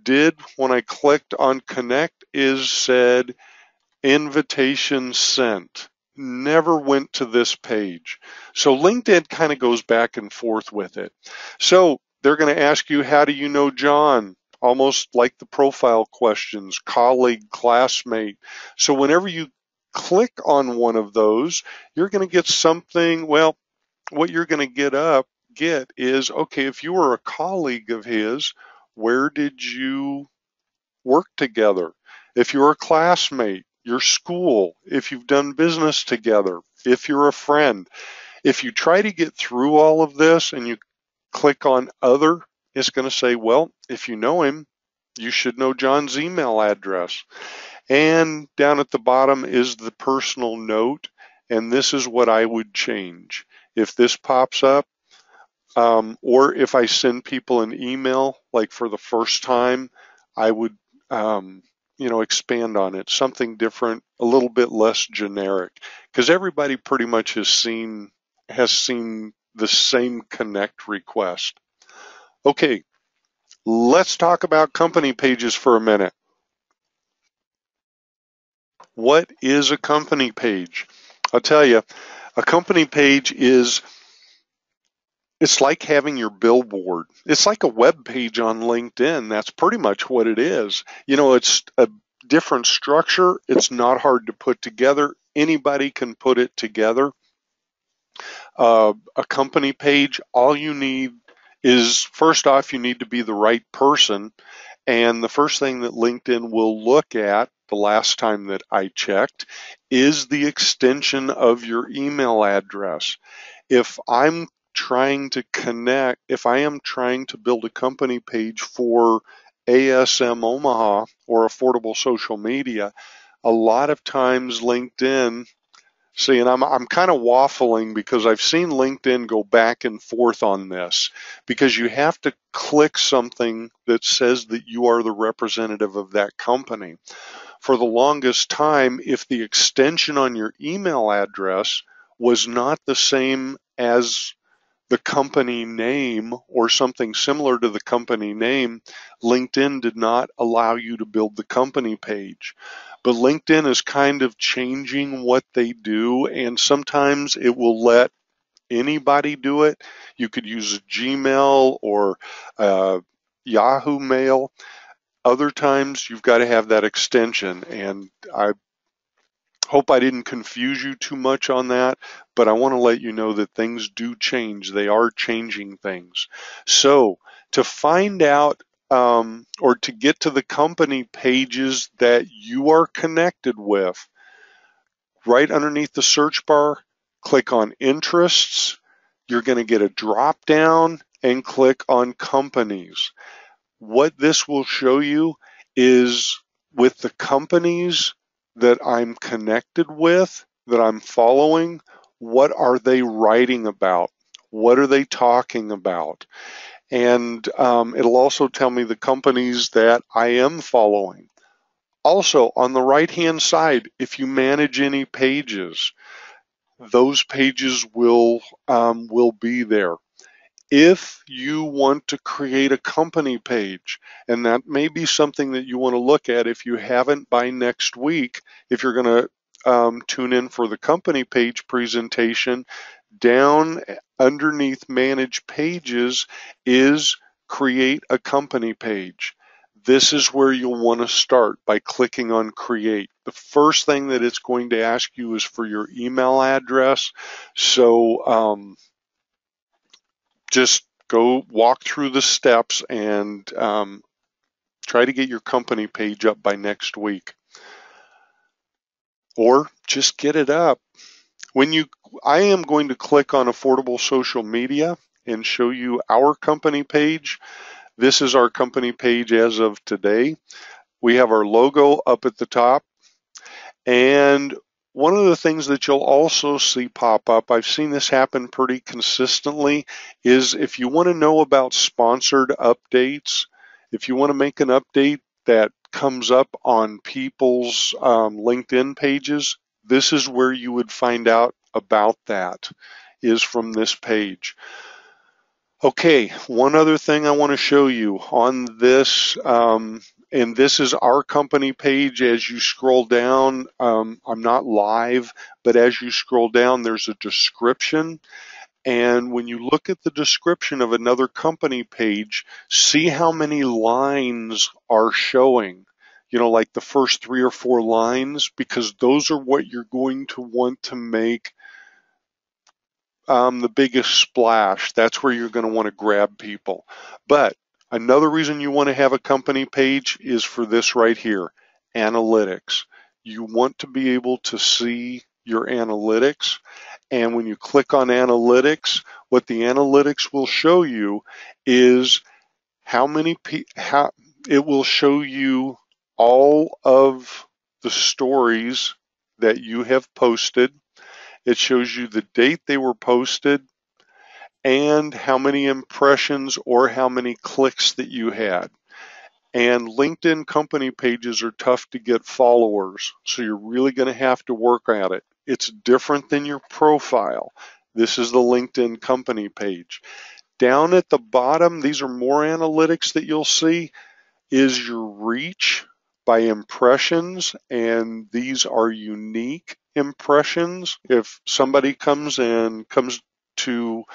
did when I clicked on connect is said invitation sent. Never went to this page. So LinkedIn kind of goes back and forth with it. So they're going to ask you, how do you know John? Almost like the profile questions, colleague, classmate. So whenever you click on one of those, you're going to get something. Well, what you're going to get is, okay, if you were a colleague of his, where did you work together? If you're a classmate, your school, if you've done business together, if you're a friend. If you try to get through all of this and you click on other, it's going to say, well, if you know him, you should know John's email address. And down at the bottom is the personal note, and this is what I would change. If this pops up, or if I send people an email, like for the first time, I would, expand on it, something different, a little bit less generic, because everybody pretty much has seen the same connect request. Okay, let's talk about company pages for a minute. What is a company page? I'll tell you, a company page it's like having your billboard. It's like a web page on LinkedIn. That's pretty much what it is. It's a different structure. It's not hard to put together. Anybody can put it together. A company page, all you need is, first off, you need to be the right person. And the first thing that LinkedIn will look at, the last time that I checked, is the extension of your email address. If I am trying to build a company page for ASM Omaha or Affordable Social Media, a lot of times LinkedIn, see, and I'm kind of waffling because I've seen LinkedIn go back and forth on this, because you have to click something that says that you are the representative of that company. For the longest time, if the extension on your email address was not the same as the company name or something similar to the company name, LinkedIn did not allow you to build the company page. But LinkedIn is kind of changing what they do, and sometimes it will let anybody do it. You could use a Gmail or Yahoo Mail. Other times you've got to have that extension, and I hope I didn't confuse you too much on that, but I want to let you know that things do change. They are changing things. So to find out or to get to the company pages that you are connected with, right underneath the search bar, click on interests. You're going to get a drop down and click on companies. What this will show you is, with the companies that I'm connected with, that I'm following, what are they writing about? What are they talking about? And it'll also tell me the companies that I am following. Also, on the right-hand side, if you manage any pages, those pages will be there. If you want to create a company page, and that may be something that you want to look at if you haven't by next week, if you're going to tune in for the company page presentation, down underneath manage pages is create a company page. This is where you'll want to start, by clicking on create. The first thing that it's going to ask you is for your email address. So just go walk through the steps and try to get your company page up by next week, or just get it up. I am going to click on Affordable Social Media and show you our company page. This is our company page as of today. We have our logo up at the top, and one of the things that you'll also see pop up, I've seen this happen pretty consistently, is if you want to know about sponsored updates, if you want to make an update that comes up on people's LinkedIn pages, this is where you would find out about that, is from this page. Okay, one other thing I want to show you on this, and this is our company page. As you scroll down, I'm not live, but as you scroll down, there's a description. And when you look at the description of another company page, see how many lines are showing, like the first 3 or 4 lines, because those are what you're going to want to make the biggest splash. That's where you're going to want to grab people. But another reason you want to have a company page is for this right here, analytics. You want to be able to see your analytics. And when you click on analytics, what the analytics will show you is it will show you all of the stories that you have posted. It shows you the date they were posted and how many impressions or how many clicks that you had. And LinkedIn company pages are tough to get followers, so you're really going to have to work at it. It's different than your profile. This is the LinkedIn company page. Down at the bottom, these are more analytics that you'll see, is your reach by impressions, and these are unique impressions. If somebody comes to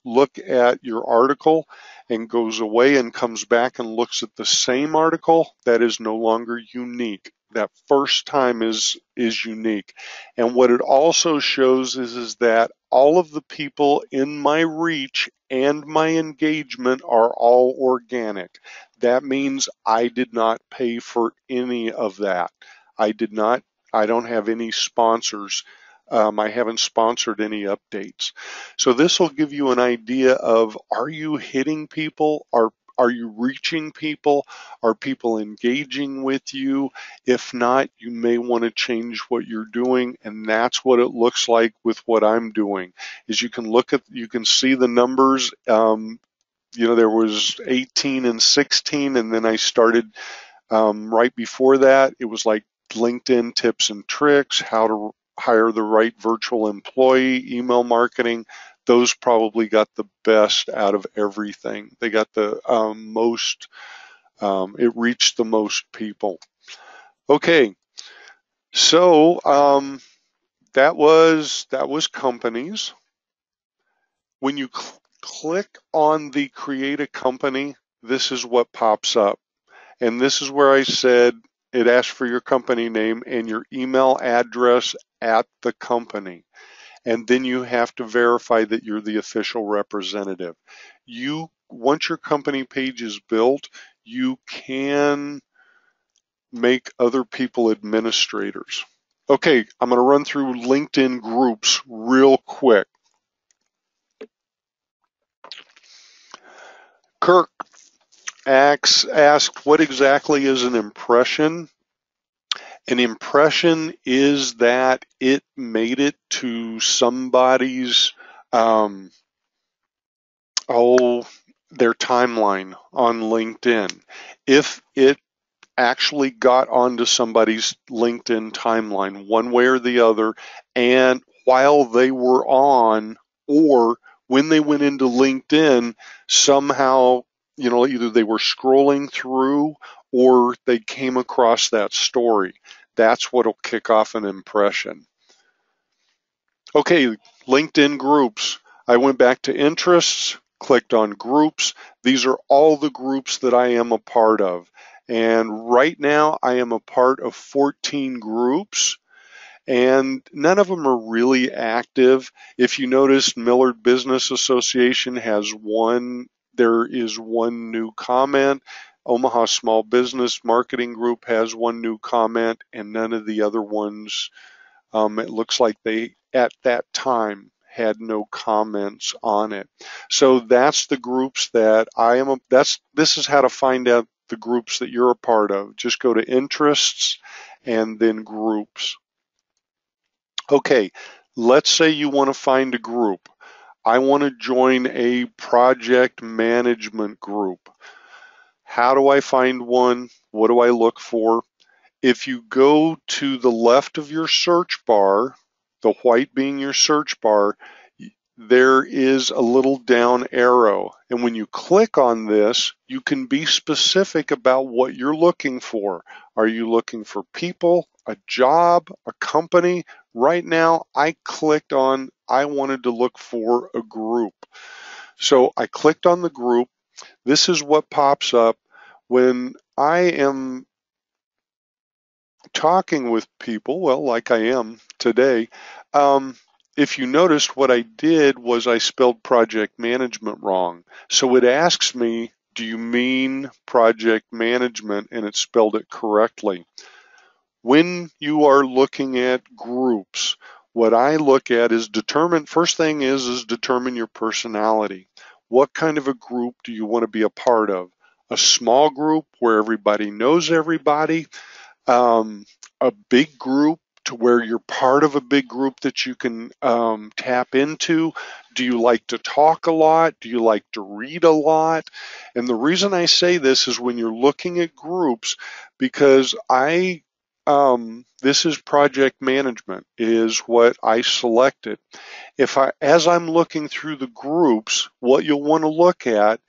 look at your article and goes away and comes back and looks at the same article, that is no longer unique. That first time is unique. And what it also shows is that all of the people in my reach and my engagement are all organic. That means I did not pay for any of that. I don't have any sponsors. I haven't sponsored any updates. So this will give you an idea of, are you hitting people? Are you reaching people? Are people engaging with you? If not, you may want to change what you're doing, and that's what it looks like with what I'm doing. Is you can see the numbers. There was 18 and 16, and then I started right before that. It was like LinkedIn tips and tricks, how to hire the right virtual employee, email marketing. Those probably got the best out of everything. They got the most, it reached the most people. Okay, so that was companies. When you click on the create a company, this is what pops up. And this is where I said it asks for your company name and your email address at the company. And then you have to verify that you're the official representative. Once your company page is built, you can make other people administrators. Okay, I'm going to run through LinkedIn groups real quick. Kirk asked, what exactly is an impression? An impression is that it made it to somebody's, their timeline on LinkedIn. If it actually got onto somebody's LinkedIn timeline one way or the other, and while they were on, or when they went into LinkedIn, somehow, either they were scrolling through or they came across that story. That's what'll kick off an impression. Okay, LinkedIn groups. I went back to interests, clicked on groups. These are all the groups that I am a part of. And right now I am a part of 14 groups, and none of them are really active. If you notice, Millard Business Association has there is one new comment. Omaha Small Business Marketing Group has one new comment, and none of the other ones, it looks like they, at that time, had no comments on it. So that's the groups that this is how to find out the groups that you're a part of. Just go to interests and then groups. Okay, let's say you want to find a group. I want to join a project management group. How do I find one? What do I look for? If you go to the left of your search bar, the white being your search bar, there is a little down arrow. And when you click on this, you can be specific about what you're looking for. Are you looking for people, a job, a company? Right now, I clicked on, I wanted to look for a group. So I clicked on the group. This is what pops up when I am talking with people, well, like I am today. Um, if you noticed, what I did was I spelled project management wrong. So it asks me, do you mean project management? And it spelled it correctly. When you are looking at groups, what I look at is first thing is determine your personality. What kind of a group do you want to be a part of? A small group where everybody knows everybody, um, a big group to where you're part of a big group that you can tap into? Do you like to talk a lot? Do you like to read a lot? And the reason I say this is when you're looking at groups, because this is project management is what I selected. As I'm looking through the groups, what you'll want to look at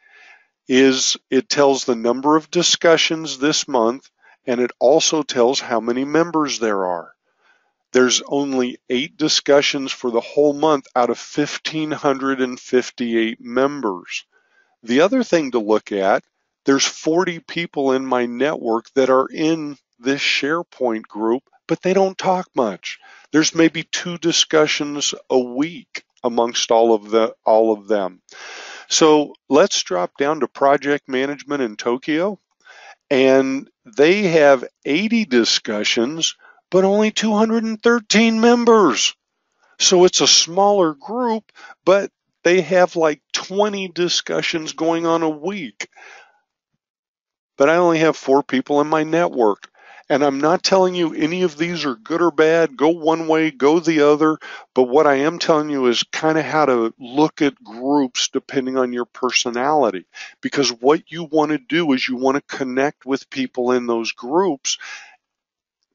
is it tells the number of discussions this month, and it also tells how many members there are. There's only 8 discussions for the whole month out of 1,558 members. The other thing to look at, there's 40 people in my network that are in this SharePoint group, but they don't talk much. There's maybe 2 discussions a week amongst all of them. So let's drop down to project management in Tokyo, and they have 80 discussions, but only 213 members. So it's a smaller group, but they have like 20 discussions going on a week. But I only have 4 people in my network. And I'm not telling you any of these are good or bad, go one way, go the other. But what I am telling you is kind of how to look at groups depending on your personality. Because what you want to do is you want to connect with people in those groups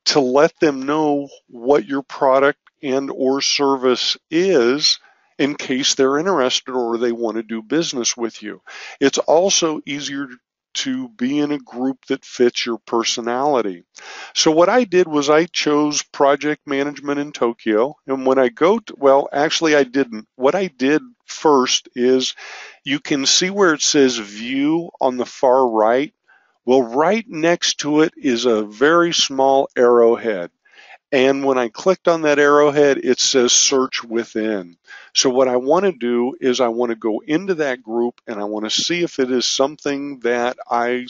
to let them know what your product and or service is in case they're interested or they want to do business with you. It's also easier to be in a group that fits your personality. So what I did was I chose project management in Tokyo. And when I actually I didn't. What I did first is you can see where it says view on the far right. Well, right next to it is a very small arrowhead. And when I clicked on that arrowhead, it says search within. So what I want to do is I want to go into that group and I want to see if it is somebody that I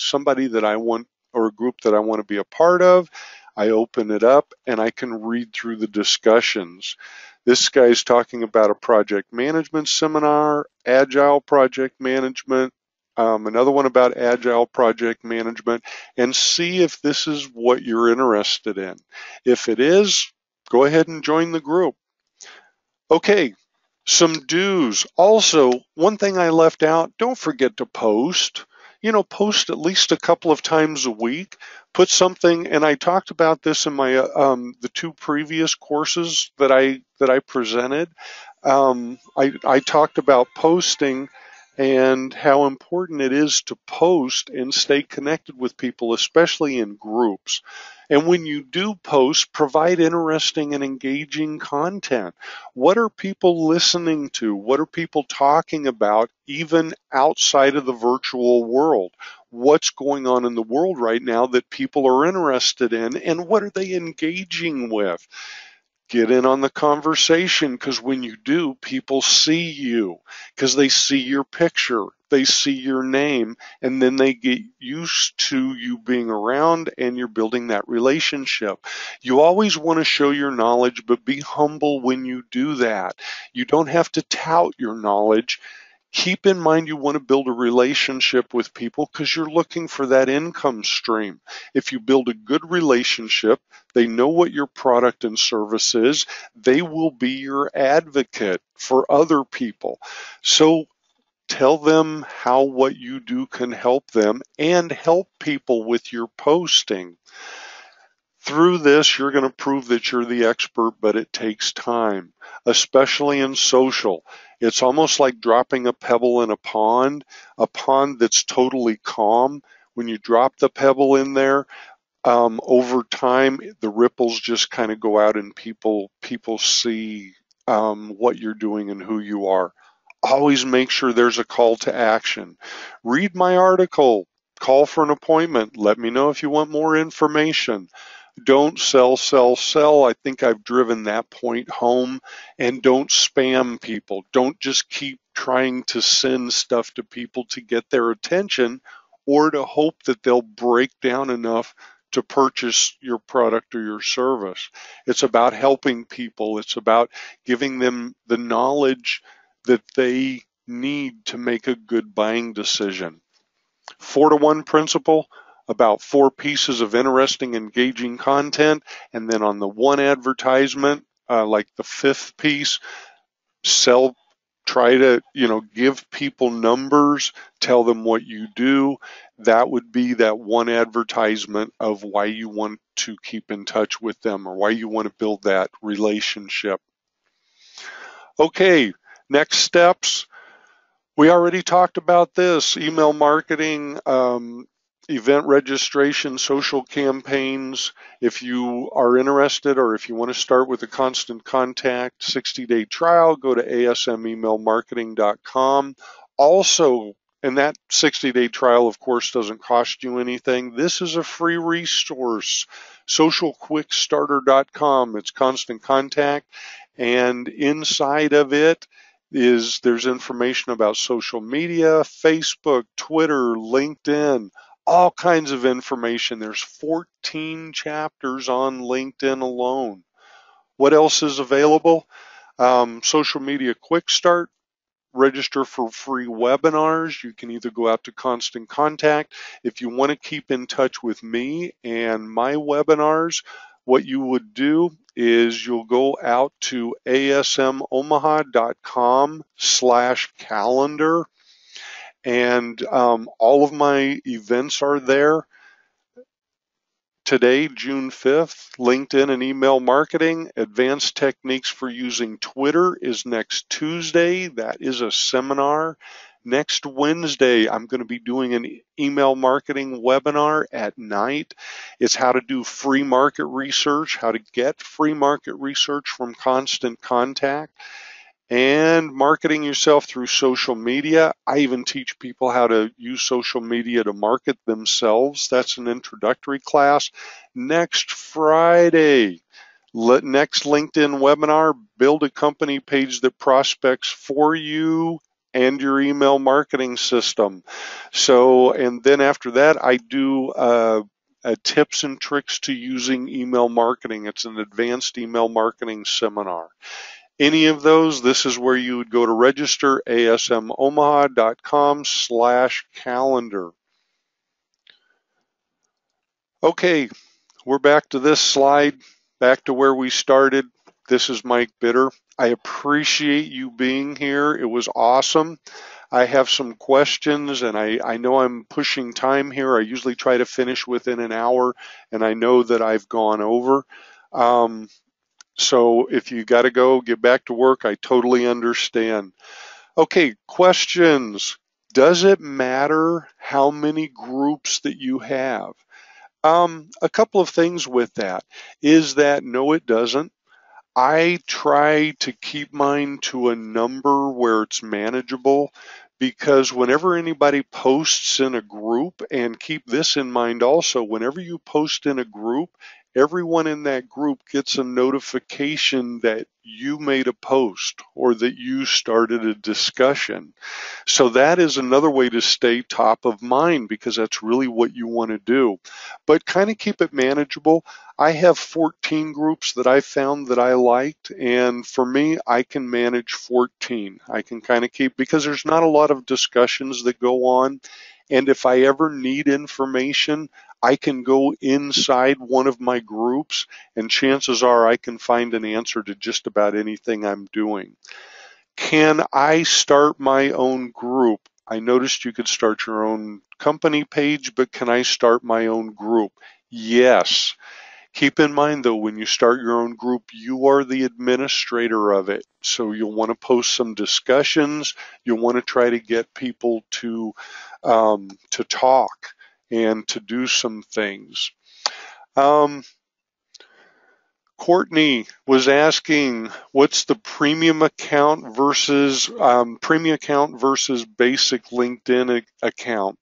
want, or a group that I want to be a part of. I open it up and I can read through the discussions. This guy's talking about a project management seminar, agile project management, another one about agile project management, and see if this is what you're interested in. If it is, go ahead and join the group. Okay, some do's. Also, one thing I left out, don't forget to post. Post at least a couple of times a week. Put something, and I talked about this in my the 2 previous courses that I presented. I talked about posting and how important it is to post and stay connected with people, especially in groups. And when you do post, provide interesting and engaging content. What are people listening to? What are people talking about, even outside of the virtual world? What's going on in the world right now that people are interested in, and what are they engaging with? Get in on the conversation, because when you do, people see you because they see your picture, they see your name, and then they get used to you being around and you're building that relationship. You always want to show your knowledge, but be humble when you do that. You don't have to tout your knowledge. Keep in mind you want to build a relationship with people because you're looking for that income stream. If you build a good relationship, they know what your product and service is, they will be your advocate for other people. So Tell them how what you do can help them and help people with your posting. Through this, you're going to prove that you're the expert, but it takes time, especially in social. It's almost like dropping a pebble in a pond that's totally calm. When you drop the pebble in there, over time, the ripples just kind of go out and people see what you're doing and who you are. Always make sure there's a call to action. Read my article, call for an appointment, let me know if you want more information. Don't sell, sell, sell. I think I've driven that point home. And don't spam people. Don't just keep trying to send stuff to people to get their attention or to hope that they'll break down enough to purchase your product or your service. It's about helping people. It's about giving them the knowledge that they need to make a good buying decision. 4-to-1 principle, about 4 pieces of interesting, engaging content, and then on the one advertisement, like the 5th piece, try to, give people numbers, tell them what you do. That would be that one advertisement of why you want to keep in touch with them or why you want to build that relationship. Okay, next steps. We already talked about this: email marketing, event registration, social campaigns. If you are interested or if you want to start with a Constant Contact 60-day trial, go to asmemailmarketing.com. Also, and that 60-day trial, of course, doesn't cost you anything. This is a free resource, socialquickstarter.com. It's Constant Contact, and inside of it there's information about social media, Facebook, Twitter, LinkedIn, all kinds of information. There's 14 chapters on LinkedIn alone. What else is available? Social Media Quick Start. Register for free webinars. You can either go out to Constant Contact. If you want to keep in touch with me and my webinars, what you would do is you'll go out to asmomaha.com/calendar, and all of my events are there. Today, June 5th, LinkedIn and email marketing, advanced techniques for using Twitter is next Tuesday. That is a seminar. Next Wednesday, I'm going to be doing an email marketing webinar at night. It's how to do free market research, how to get free market research from Constant Contact, and marketing yourself through social media. I even teach people how to use social media to market themselves. That's an introductory class. Next Friday, next LinkedIn webinar, build a company page that prospects for you and your email marketing system. So, and then after that, I do tips and tricks to using email marketing. It's an advanced email marketing seminar. Any of those, this is where you would go to register, asmomaha.com/calendar. Okay, we're back to this slide, back to where we started. This is Mike Bitter. I appreciate you being here. It was awesome. I have some questions, and I know I'm pushing time here. I usually try to finish within an hour, and I know that I've gone over. So if you got to go, get back to work, I totally understand. Okay, questions. Does it matter how many groups that you have? A couple of things with that is that no, it doesn't. I try to keep mine to a number where it's manageable, because whenever anybody posts in a group, and keep this in mind also, whenever you post in a group, everyone in that group gets a notification that you made a post or that you started a discussion. So that is another way to stay top of mind, because that's really what you want to do. But kind of keep it manageable. I have 14 groups that I found that I liked, and for me, I can manage 14. I can kind of keep, because there's not a lot of discussions that go on, and if I ever need information, I can go inside one of my groups, and chances are I can find an answer to just about anything I'm doing. Can I start my own group? I noticed you could start your own company page, but can I start my own group? Yes. Keep in mind though, when you start your own group, you are the administrator of it. So you'll want to post some discussions. You'll want to try to get people to talk and to do some things. Courtney was asking, what's the premium account versus basic LinkedIn account?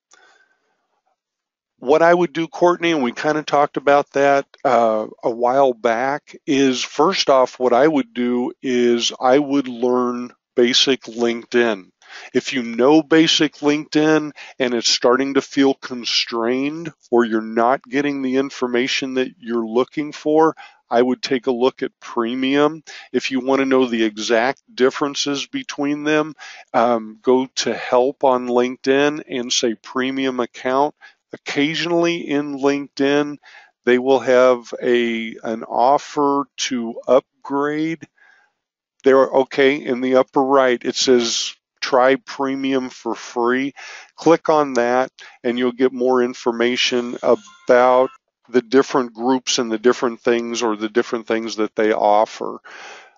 What I would do, Courtney, and we kind of talked about that a while back, is first off, what I would do is I would learn basic LinkedIn. If you know basic LinkedIn and it's starting to feel constrained or you're not getting the information that you're looking for, I would take a look at premium. If you want to know the exact differences between them, go to help on LinkedIn and say premium account. Occasionally in LinkedIn, they will have an offer to upgrade. There, okay, in the upper right, it says try premium for free. Click on that and you'll get more information about the different groups and the different things or the different things that they offer.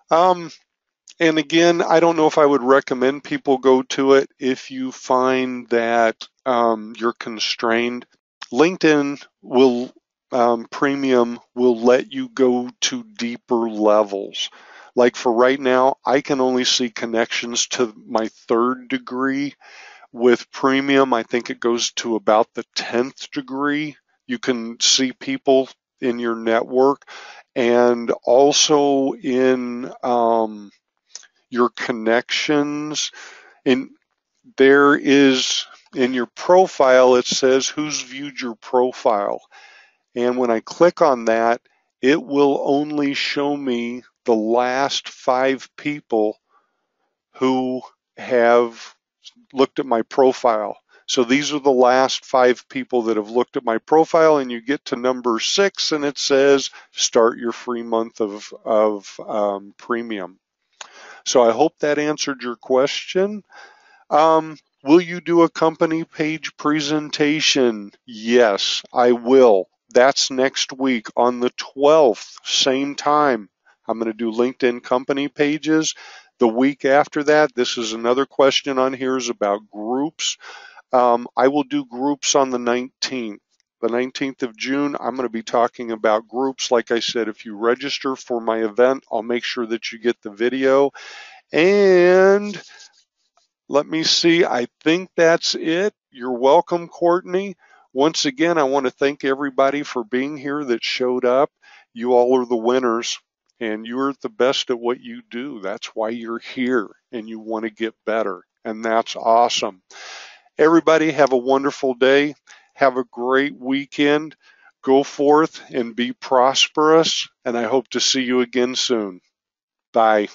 And again, I don't know if I would recommend people go to it if you find that you're constrained. LinkedIn will Premium will let you go to deeper levels. Like for right now, I can only see connections to my 3rd degree. With Premium, I think it goes to about the 10th degree. You can see people in your network and also in your connections. And there is in your profile, it says who's viewed your profile. And when I click on that, it will only show me the last 5 people who have looked at my profile. So these are the last 5 people that have looked at my profile, and you get to number 6 and it says start your free month of premium. So I hope that answered your question. Will you do a company page presentation? Yes, I will. That's next week on the 12th, same time. I'm going to do LinkedIn company pages. The week after that, this is another question on here is about groups. I will do groups on the 19th. The 19th of June, I'm going to be talking about groups. Like I said, if you register for my event, I'll make sure that you get the video. And let me see, I think that's it. You're welcome, Courtney. Once again, I want to thank everybody for being here that showed up. You all are the winners, and you're the best at what you do. That's why you're here, and you want to get better, and that's awesome. Everybody have a wonderful day. Have a great weekend. Go forth and be prosperous, and I hope to see you again soon. Bye.